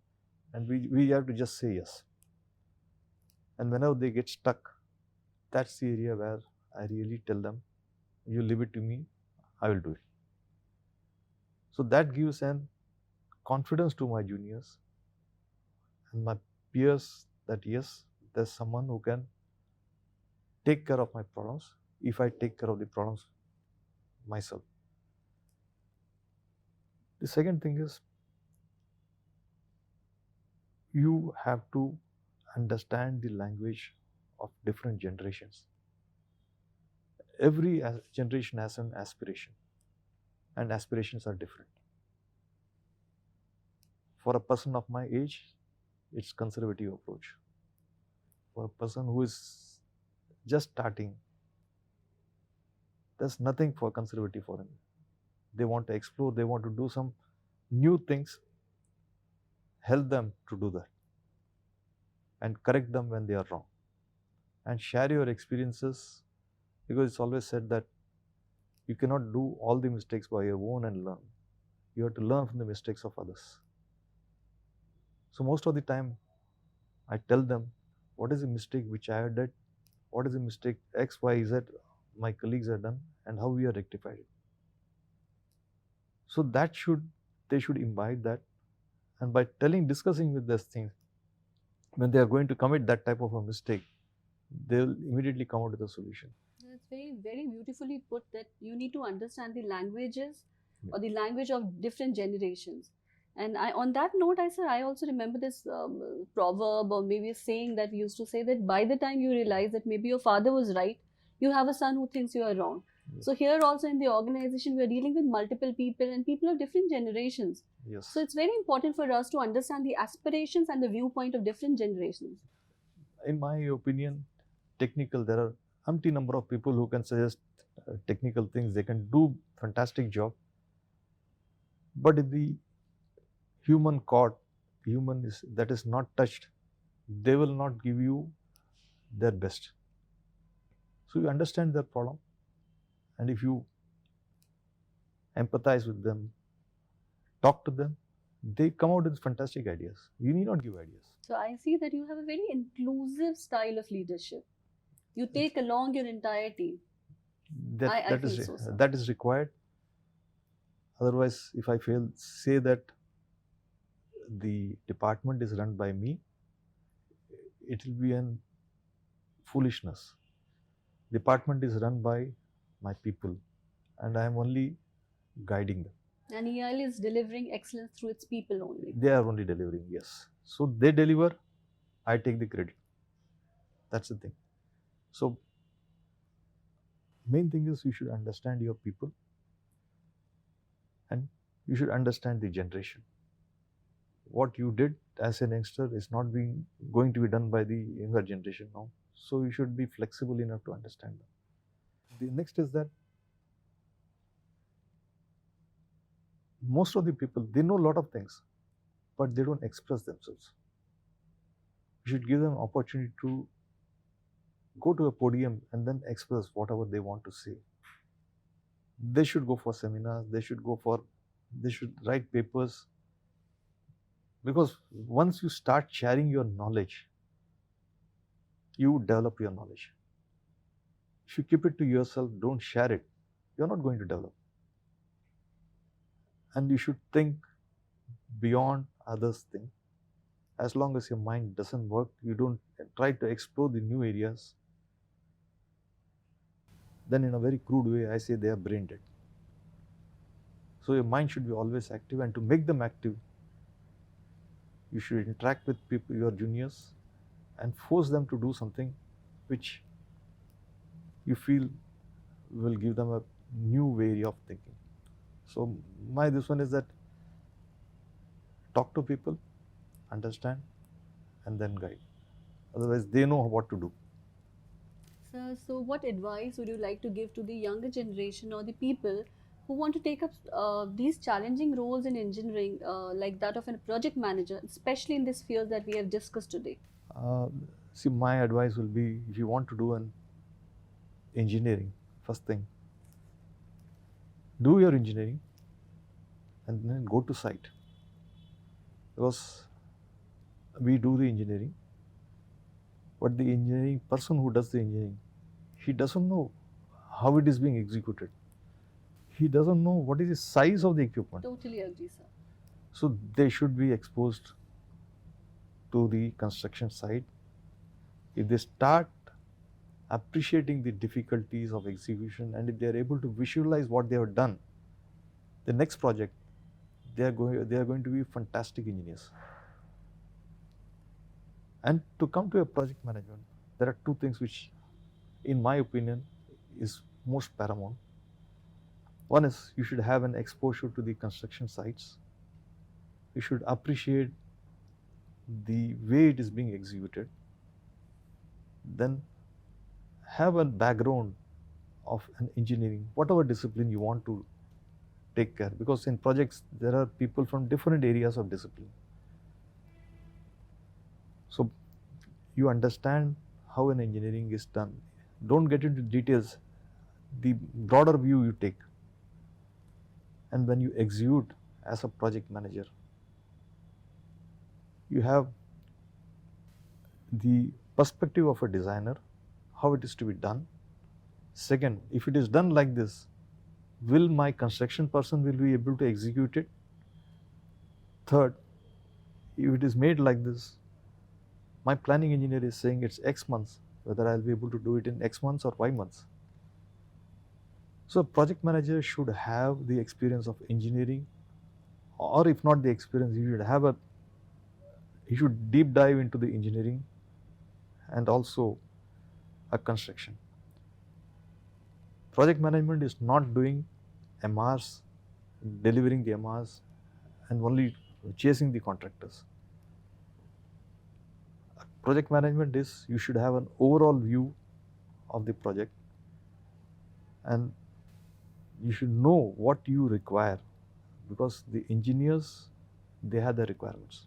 Speaker 2: and we have to just say yes. And whenever they get stuck, that's the area where I really tell them, you leave it to me, I will do it. So that gives an confidence to my juniors and my peers that yes, there's someone who can take care of my problems if I take care of the problems myself. The second thing is, you have to understand the language of different generations. Every generation has an aspiration, and aspirations are different. For a person of my age, it's conservative approach. For a person who is just starting, there's nothing for conservative for him. They want to explore, they want to do some new things, help them to do that and correct them when they are wrong. And share your experiences, because it's always said that you cannot do all the mistakes by your own and learn. You have to learn from the mistakes of others. So most of the time, I tell them what is the mistake which I have done, what is the mistake X, Y, Z my colleagues have done, and how we have rectified it. So that they should imbibe that, and by discussing with these things, when they are going to commit that type of a mistake, they will immediately come out with a solution.
Speaker 1: That's very, very beautifully put, that you need to understand the languages or the language of different generations. And on that note, I also remember this proverb or maybe a saying that we used to say, that by the time you realize that maybe your father was right, you have a son who thinks you are wrong.
Speaker 2: Yes.
Speaker 1: So here also in the organization, we are dealing with multiple people and people of different generations.
Speaker 2: Yes.
Speaker 1: So it's very important for us to understand the aspirations and the viewpoint of different generations.
Speaker 2: In my opinion, there are umpty number of people who can suggest technical things. They can do fantastic job, but if the human cord, that is not touched, they will not give you their best. So you understand their problem, and if you empathize with them, talk to them, they come out with fantastic ideas. You need not give ideas.
Speaker 1: So I see that you have a very inclusive style of leadership. You take along your entire team.
Speaker 2: That is required. Otherwise, if I say that the department is run by me, it will be an foolishness. Department is run by my people, and I am only guiding them.
Speaker 1: And EIL is delivering excellence through its people only.
Speaker 2: They are only delivering, yes. So they deliver, I take the credit. That's the thing. So main thing is you should understand your people, and you should understand the generation. What you did as an youngster is not going to be done by the younger generation now. So you should be flexible enough to understand them. The next is that most of the people, they know a lot of things, but they don't express themselves. You should give them opportunity to go to a podium and then express whatever they want to say. They should go for seminars, they should write papers, because once you start sharing your knowledge, you develop your knowledge. If you keep it to yourself, don't share it, you're not going to develop. And you should think beyond others' things. As long as your mind doesn't work, you don't try to explore the new areas, then in a very crude way, I say they are brain dead. So your mind should be always active, and to make them active, you should interact with people, your juniors, and force them to do something which you feel will give them a new way of thinking. So this one is that talk to people, understand, and then guide. Otherwise, they know what to do.
Speaker 1: Sir, so what advice would you like to give to the younger generation or the people who want to take up these challenging roles in engineering, like that of a project manager, especially in this field that we have discussed today?
Speaker 2: See, my advice will be, if you want to do an engineering, first thing, do your engineering and then go to site. Because we do the engineering, but the engineering person who does the engineering, he doesn't know how it is being executed. He doesn't know what is the size of the equipment.
Speaker 1: Totally agree, sir.
Speaker 2: So they should be exposed to the construction site. If they start appreciating the difficulties of execution, and if they are able to visualize what they have done, the next project, they are going to be fantastic engineers. And to come to a project management, there are two things which, in my opinion, is most paramount. One is, you should have an exposure to the construction sites. You should appreciate the way it is being executed. Then have a background of an engineering, whatever discipline you want to take care, because in projects there are people from different areas of discipline. So you understand how an engineering is done. Don't get into details. The broader view you take. And when you execute as a project manager, you have the perspective of a designer, how it is to be done. Second, if it is done like this, will my construction person will be able to execute it? Third, if it is made like this, my planning engineer is saying it's X months, whether I'll be able to do it in X months or Y months. So a project manager should have the experience of engineering, or if not the experience, he should deep dive into the engineering and also a construction. Project management is not doing MRs, delivering the MRs, and only chasing the contractors. Project management is you should have an overall view of the project, and you should know what you require, because the engineers, they have the requirements.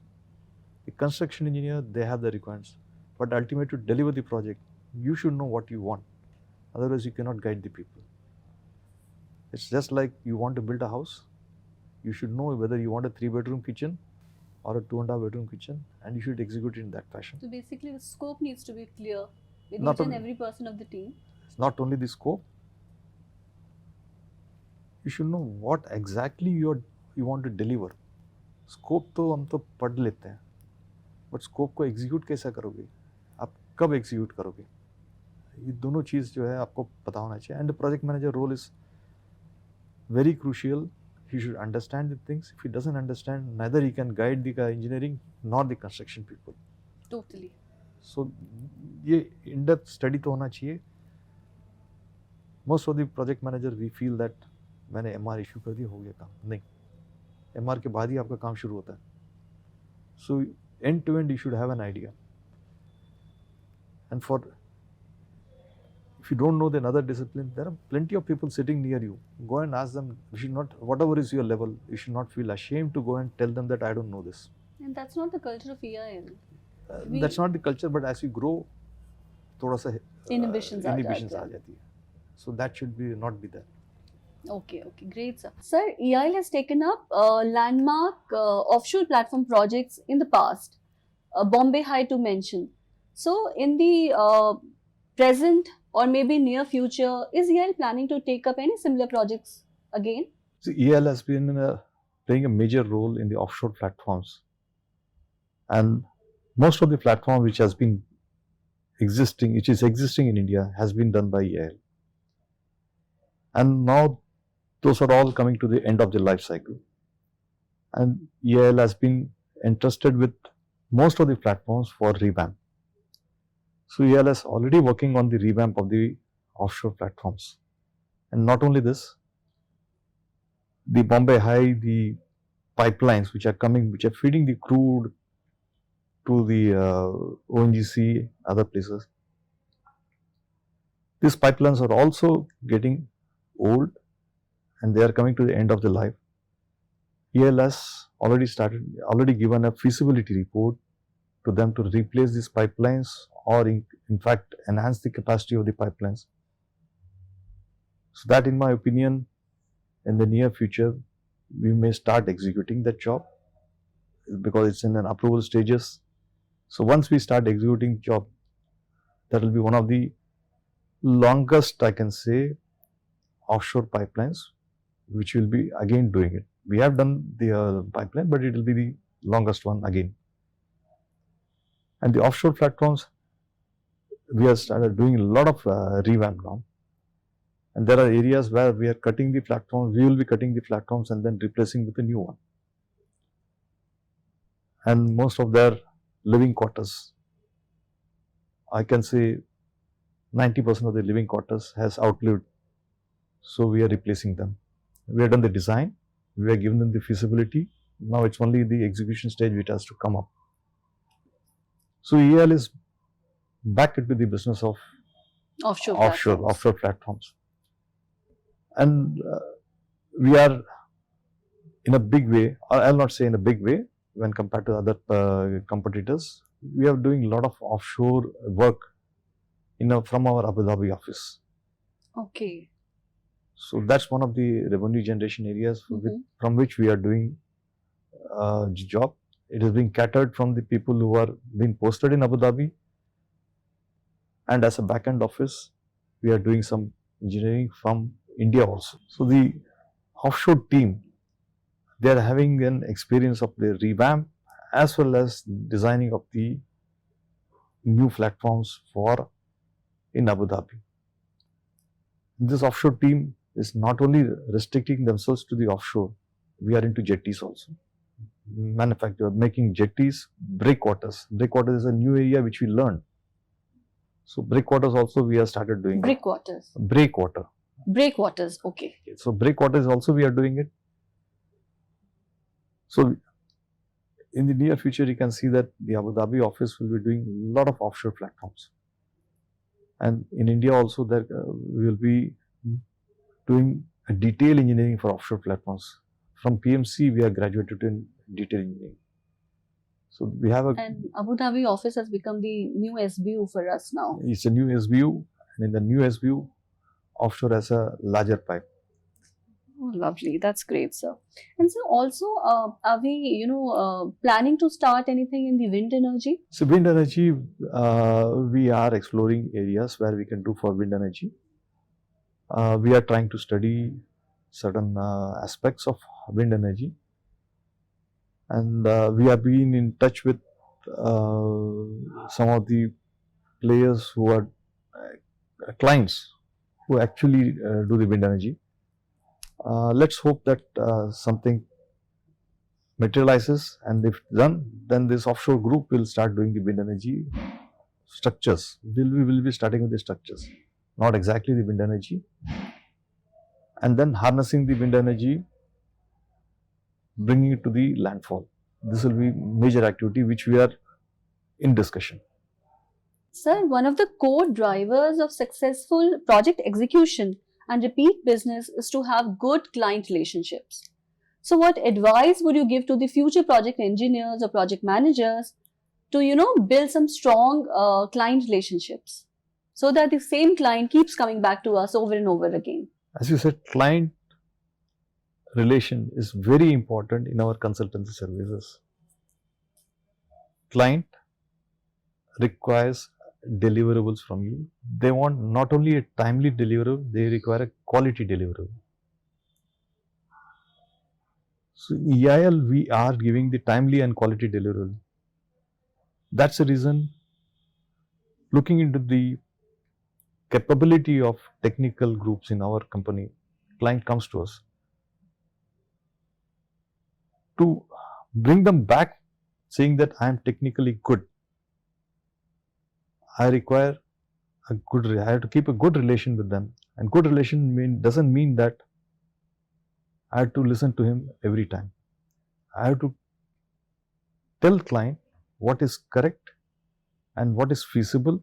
Speaker 2: The construction engineer, they have the requirements. But ultimately, to deliver the project, you should know what you want. Otherwise, you cannot guide the people. It's just like you want to build a house. You should know whether you want a 3-bedroom kitchen or a 2.5-bedroom kitchen, and you should execute it in that fashion.
Speaker 1: So basically, the scope needs to be clear with
Speaker 2: Not
Speaker 1: each and
Speaker 2: only-
Speaker 1: every person of the team.
Speaker 2: It's not only the scope. You should know what exactly you want to deliver. Scope तो हम तो पढ़ लेते हैं, but scope को execute कैसा करोगे, आप कब एग्जीक्यूट करोगे, ये दोनों चीज़ जो है आपको पता होना चाहिए. And the project manager role is very crucial. He should understand the things. If he doesn't understand, neither he can guide the engineering nor the construction people.
Speaker 1: Totally.
Speaker 2: So ये in-depth study तो होना चाहिए. Most of the project manager we feel that मैंने MR issue कर दिया, हो गया काम. नहीं, MR के बाद ही आपका काम शुरू होता है. So end to end you should have an idea. And if you don't know the another discipline, there are plenty of people sitting near you. Go and ask them. You should not, whatever is your level, you should not feel ashamed to go and tell them that I don't know this.
Speaker 1: And that's not the culture of EIL.
Speaker 2: That's not the culture, but as you grow, थोड़ा सा
Speaker 1: Inhibitions आ
Speaker 2: आ जाती है. So that should not be there.
Speaker 1: Okay, great, sir. Sir, EIL has taken up landmark offshore platform projects in the past, Bombay High to mention. So, in the present or maybe near future, is EIL planning to take up any similar projects again?
Speaker 2: So EIL has been playing a major role in the offshore platforms, and most of the platform which is existing in India has been done by EIL. And now those are all coming to the end of the life cycle. And EIL has been entrusted with most of the platforms for revamp. So EIL is already working on the revamp of the offshore platforms. And not only this, the Bombay High, the pipelines which are coming, which are feeding the crude to the ONGC, other places. These pipelines are also getting old and they are coming to the end of the life. EIL has already given a feasibility report to them to replace these pipelines or in fact enhance the capacity of the pipelines. So that, in my opinion, in the near future, we may start executing that job because it's in an approval stages. So once we start executing job, that will be one of the longest, I can say, offshore pipelines, which will be again doing it. We have done the pipeline, but it will be the longest one again. And the offshore platforms, we have started doing a lot of revamp now. And there are areas where we are cutting the platforms, we will be cutting the platforms and then replacing with a new one. And most of their living quarters, I can say 90% of the living quarters has outlived. So we are replacing them. We have done the design, we have given them the feasibility. Now it's only the execution stage which has to come up. So EIL is back into the business of offshore platforms. And we are in a big way, or I'll not say in a big way when compared to other competitors. We are doing a lot of offshore work from our Abu Dhabi office.
Speaker 1: Okay.
Speaker 2: So that's one of the revenue generation areas from which we are doing job. It is being catered from the people who are being posted in Abu Dhabi, and as a back-end office, we are doing some engineering from India also. So the offshore team, they are having an experience of the revamp as well as designing of the new platforms for in Abu Dhabi. This offshore team is not only restricting themselves to the offshore, we are into jetties also. Manufacture, making jetties, breakwaters. Breakwaters is a new area which we learned. So breakwaters also we have started doing.
Speaker 1: Breakwaters.
Speaker 2: Breakwater.
Speaker 1: Breakwaters, okay.
Speaker 2: So breakwaters also we are doing it. So in the near future, you can see that the Abu Dhabi office will be doing a lot of offshore platforms. And in India also, there we will be doing a detail engineering for offshore platforms. From PMC, we are graduated in detail engineering. So we have a...
Speaker 1: And Abu Dhabi office has become the new SBU for us now.
Speaker 2: It's a new SBU, and in the new SBU, offshore has a larger pipe.
Speaker 1: Oh, lovely. That's great, sir. And so also, are we, planning to start anything in the wind energy?
Speaker 2: So wind energy, we are exploring areas where we can do for wind energy. We are trying to study certain aspects of wind energy, and we have been in touch with some of the players who are clients who actually do the wind energy. Let's hope that something materializes, and if done, then this offshore group will start doing the wind energy structures. We will be starting with the structures, not exactly the wind energy, and then harnessing the wind energy, bringing it to the landfall. This will be major activity which we are in discussion.
Speaker 1: Sir, one of the core drivers of successful project execution and repeat business is to have good client relationships. So what advice would you give to the future project engineers or project managers to, build some strong client relationships so that the same client keeps coming back to us over and over again?
Speaker 2: As you said, client relation is very important in our consultancy services. Client requires deliverables from you. They want not only a timely deliverable, they require a quality deliverable. So in EIL, we are giving the timely and quality deliverable. That's the reason, looking into the capability of technical groups in our company, client comes to us to bring them back saying that I am technically good. I require I have to keep a good relation with them, and good relation doesn't mean that I have to listen to him every time. I have to tell client what is correct and what is feasible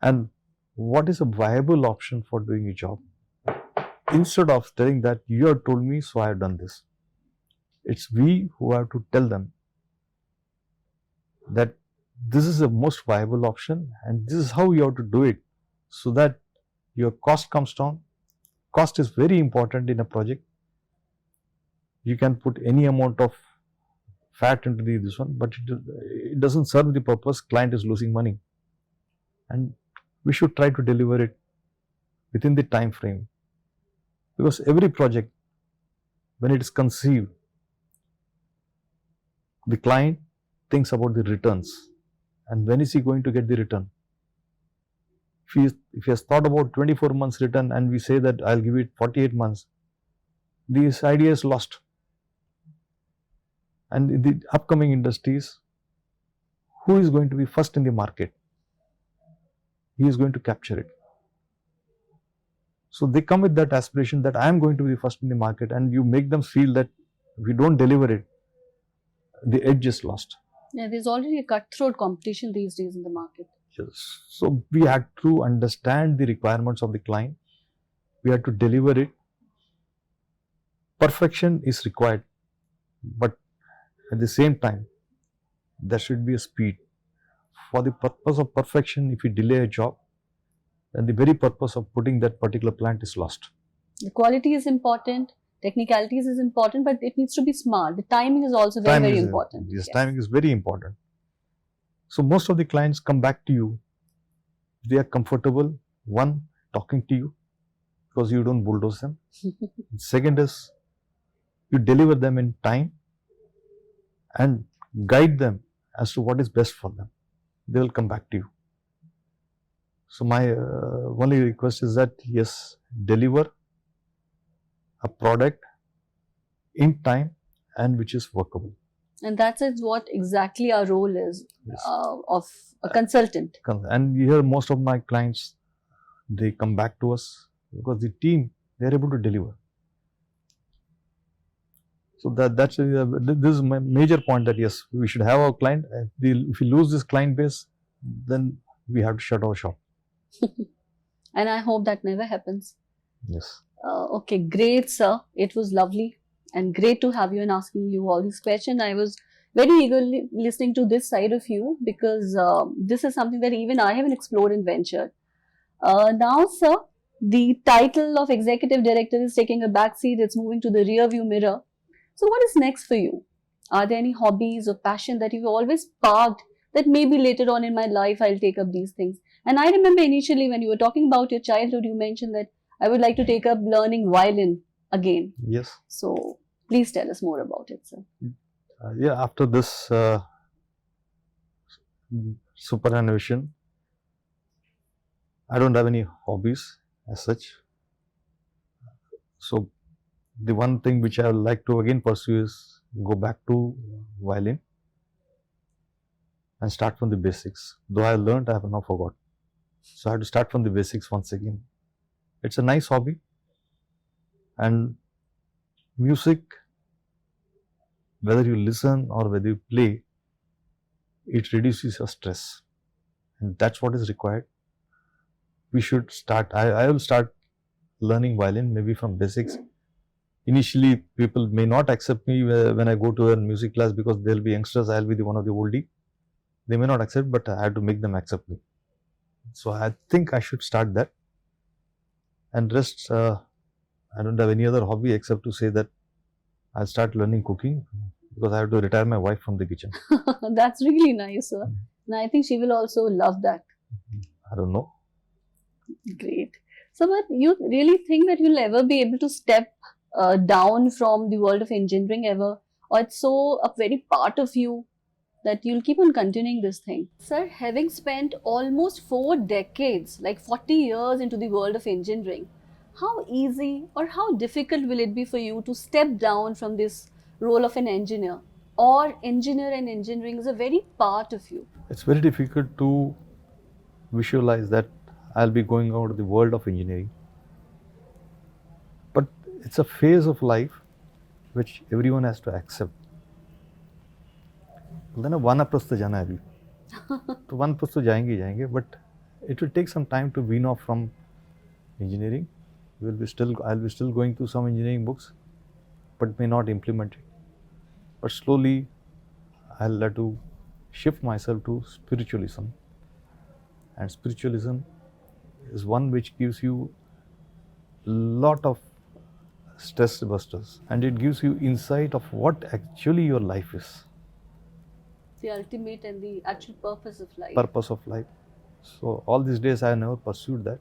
Speaker 2: and what is a viable option for doing a job, instead of telling that you have told me so I have done this. It's we who have to tell them that this is the most viable option and this is how you have to do it, so that your cost comes down. Cost is very important in a project. You can put any amount of fat into this one, but it doesn't serve the purpose. Client is losing money, and we should try to deliver it within the time frame, because every project, when it is conceived, the client thinks about the returns. And when is he going to get the return? If he has thought about 24 months return and we say that I'll give it 48 months, this idea is lost. And in the upcoming industries, who is going to be first in the market? He is going to capture it. So they come with that aspiration that I am going to be first in the market, and you make them feel that if you don't deliver it, the edge is lost.
Speaker 1: Yeah, there's already a cutthroat competition these days in the market.
Speaker 2: Yes. So we had to understand the requirements of the client. We had to deliver it. Perfection is required but at the same time, there should be a speed. For the purpose of perfection, if you delay a job, then the very purpose of putting that particular plant is lost.
Speaker 1: The quality is important, technicalities is important, but it needs to be smart. The timing is also very important.
Speaker 2: Yes, timing is very important. So most of the clients come back to you. They are comfortable, one, talking to you because you don't bulldoze them. Second is, you deliver them in time and guide them as to what is best for them. They will come back to you. So my only request is that, yes, deliver a product in time and which is workable.
Speaker 1: And that's what exactly our role is,
Speaker 2: Yes.
Speaker 1: Of a consultant.
Speaker 2: And here most of my clients, they come back to us because the team, they are able to deliver. So this is my major point, that yes, we should have our client. If we lose this client base, then we have to shut our shop.
Speaker 1: And I hope that never happens.
Speaker 2: Yes.
Speaker 1: Okay, great, sir. It was lovely and great to have you and asking you all these questions. I was very eagerly listening to this side of you because this is something that even I haven't explored and ventured. Now, sir, the title of Executive Director is taking a backseat. It's moving to the rear view mirror. So what is next for you? Are there any hobbies or passion that you've always parked that maybe later on in my life I'll take up these things? And I remember initially when you were talking about your childhood, you mentioned that I would like to take up learning violin again.
Speaker 2: Yes.
Speaker 1: So please tell us more about it, sir.
Speaker 2: Yeah, after this superannuation, I don't have any hobbies as such. So the one thing which I would like to again pursue is go back to violin and start from the basics. Though I learned, I have now forgot. So I have to start from the basics once again. It's a nice hobby, and music, whether you listen or whether you play, it reduces your stress, and that's what is required. We should start, I will start learning violin maybe from basics. Initially, people may not accept me when I go to a music class because there will be youngsters, I will be one of the oldie. They may not accept, but I have to make them accept me. So I think I should start that. And rest, I don't have any other hobby except to say that I'll start learning cooking because I have to retire my wife from the kitchen.
Speaker 1: That's really nice, sir. And I think she will also love that.
Speaker 2: I don't know.
Speaker 1: Great. So, but you really think that you'll ever be able to step down from the world of engineering ever? Or it's so a very part of you that you'll keep on continuing this thing? Sir, having spent almost 4 decades, like 40 years into the world of engineering, how easy or how difficult will it be for you to step down from this role of an engineer? Or engineer and engineering is a very part of you?
Speaker 2: It's very difficult to visualize that I'll be going out of the world of engineering. But it's a phase of life which everyone has to accept. बोलते ना वानप्रस्थ तो जाना है अभी, तो वानप्रस्थ तो जाएंगे ही जाएंगे, but it will take some time to wean off from engineering. I'll be still going through some engineering books, but may not implement it. But slowly, I'll have to shift myself to spiritualism, and spiritualism is one which gives you lot of stress busters, and it gives you insight of what actually your life is.
Speaker 1: The ultimate and the actual purpose of life.
Speaker 2: Purpose of life. So all these days I never pursued that.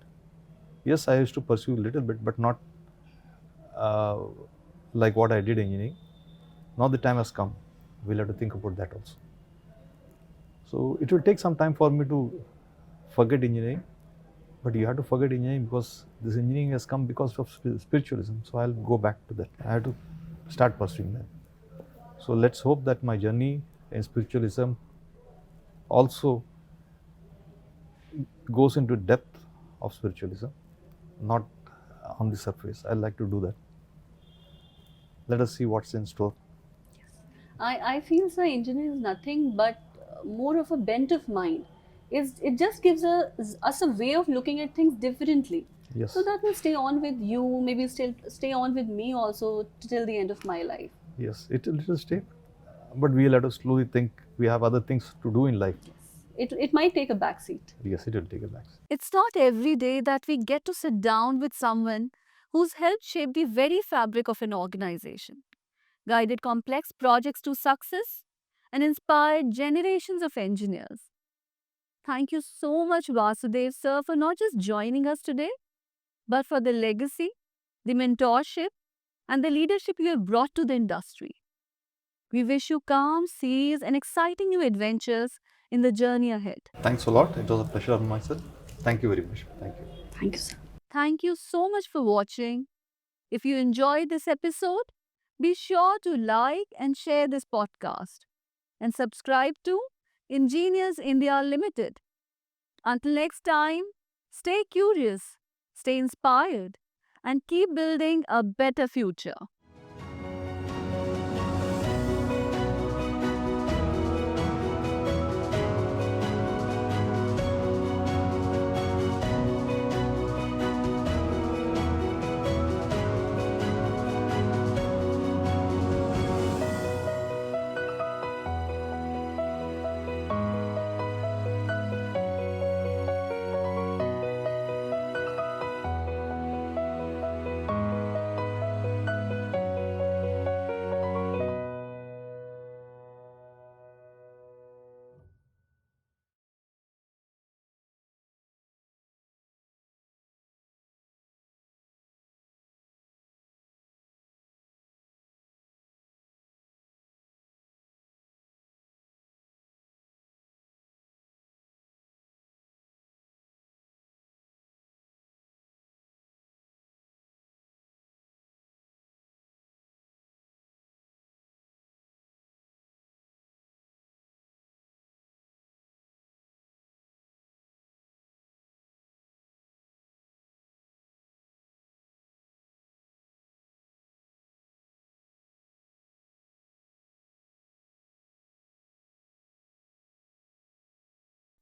Speaker 2: Yes, I used to pursue a little bit, but not like what I did engineering. Now the time has come. We'll have to think about that also. So it will take some time for me to forget engineering, but you have to forget engineering because this engineering has come because of spiritualism. So I'll go back to that. I have to start pursuing that. So let's hope that my journey in spiritualism also goes into depth of spiritualism, not on the surface. I'd like to do that. Let us see what's in store.
Speaker 1: I feel, sir, engineering is nothing but more of a bent of mind. It just gives us a way of looking at things differently.
Speaker 2: Yes.
Speaker 1: So that will stay on with you, maybe still stay on with me also till the end of my life.
Speaker 2: Yes, it's a little steep, but we'll have to slowly think. We have other things to do in life.
Speaker 1: It might take a backseat.
Speaker 2: Yes, it will take a back.
Speaker 1: It's not every day that we get to sit down with someone who's helped shape the very fabric of an organization, guided complex projects to success, and inspired generations of engineers. Thank you so much, Vasudev sir, for not just joining us today, but for the legacy, the mentorship, and the leadership you have brought to the industry. We wish you calm, serious, and exciting new adventures in the journey ahead.
Speaker 2: Thanks a lot. It was a pleasure on myself. Thank you very much. Thank you.
Speaker 1: Thank you, sir. Thank you so much for watching. If you enjoyed this episode, be sure to like and share this podcast and subscribe to Engineers India Limited. Until next time, stay curious, stay inspired, and keep building a better future.